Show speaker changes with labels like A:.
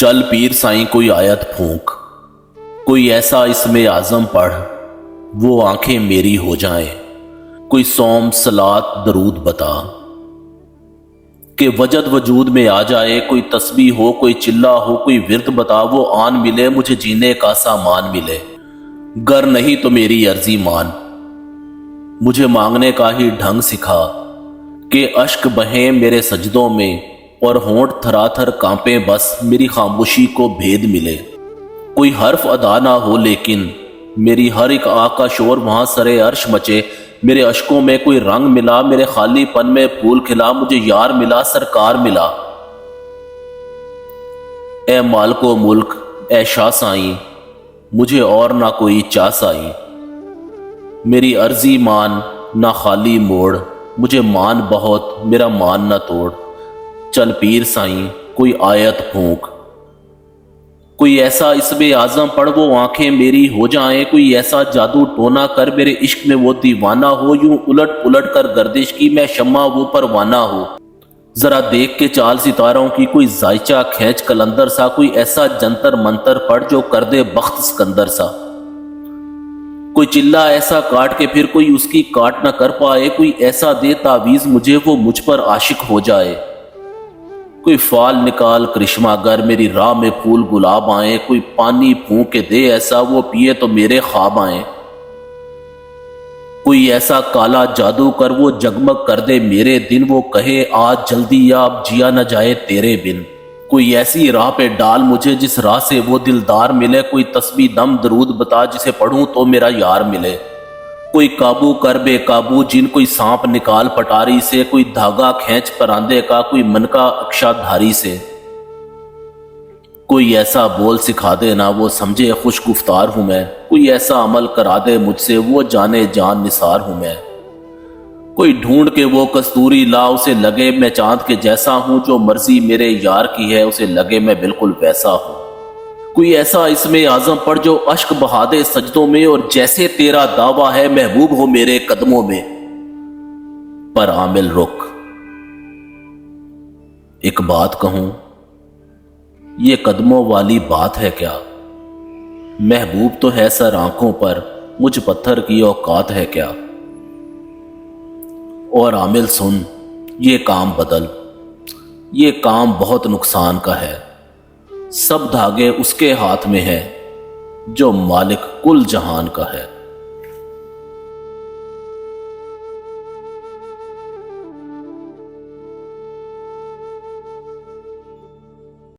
A: चल पीर साईं कोई आयत फूंक, कोई ऐसा इसमें आज़म पढ़ वो आंखें मेरी हो जाएं, कोई सौम सलात दरूद बता कि वजद वजूद में आ जाए, कोई तस्बीह हो कोई चिल्ला हो कोई विर्द बता वो आन मिले मुझे जीने का सामान मिले। गर नहीं तो मेरी अर्जी मान, मुझे मांगने का ही ढंग सिखा कि अश्क बहें मेरे सजदों में और होंठ थराथर कांपे बस मेरी खामोशी को भेद मिले। कोई हर्फ अदा ना हो लेकिन मेरी हर एक आँख का शोर वहां सरे अर्श मचे। मेरे अश्कों में कोई रंग मिला, मेरे खालीपन में फूल खिला, मुझे यार मिला सरकार मिला। ए मालको मुल्क ए शाह साईं, मुझे और ना कोई चाह साईं। मेरी अर्जी मान ना खाली मोड़, मुझे मान बहुत मेरा मान ना तोड़। चल पीर साईं कोई आयत फूंक, कोई ऐसा इसमें आज़म पढ़ वो आंखें मेरी हो जाएं, कोई ऐसा जादू टोना कर मेरे इश्क में वो दीवाना हो। यूं उलट पुलट कर गर्दिश की मैं शम्मा वो परवाना हो। जरा देख के चाल सितारों की कोई जायचा खींच कलंदर सा, कोई ऐसा जंतर मंतर पढ़ जो कर दे बख्त सिकंदर सा। कोई चिल्ला ऐसा काट के फिर कोई उसकी काट ना कर पाए, कोई ऐसा दे तावीज मुझे वो मुझ पर आशिक हो जाए। कोई फाल निकाल करिश्मा गर मेरी राह में फूल गुलाब आए, कोई पानी फूंक के दे ऐसा वो पिए तो मेरे ख्वाब आए। कोई ऐसा काला जादू कर वो जगमग कर दे मेरे दिन, वो कहे आज जल्दी या अब जिया न जाए तेरे बिन। कोई ऐसी राह पे डाल मुझे जिस राह से वो दिलदार मिले, कोई तस्बीह दम दरूद बता जिसे पढ़ूं तो मेरा यार मिले। कोई काबू कर बेकाबू जिन, कोई सांप निकाल पटारी से, कोई धागा खींच परांदे का, कोई मनका अक्षाधारी से। कोई ऐसा बोल सिखा दे ना वो समझे खुश गुफ्तार हूं मैं, कोई ऐसा अमल करा दे मुझसे वो जाने जान निसार हूं मैं। कोई ढूंढ के वो कस्तूरी ला उसे लगे मैं चांद के जैसा हूं, जो मर्जी मेरे यार की है उसे लगे मैं बिल्कुल वैसा हूं। कोई ऐसा इसमें आज़म पढ़ जो अश्क बहा दे सजदों में, और जैसे तेरा दावा है महबूब हो मेरे कदमों में। पर आमिल रुक, एक बात कहूं, ये कदमों वाली बात है क्या? महबूब तो है सर आंखों पर, मुझ पत्थर की औकात है क्या? और आमिल सुन, ये काम बदल, ये काम बहुत नुकसान का है। सब धागे उसके हाथ में है जो मालिक कुल जहान का है।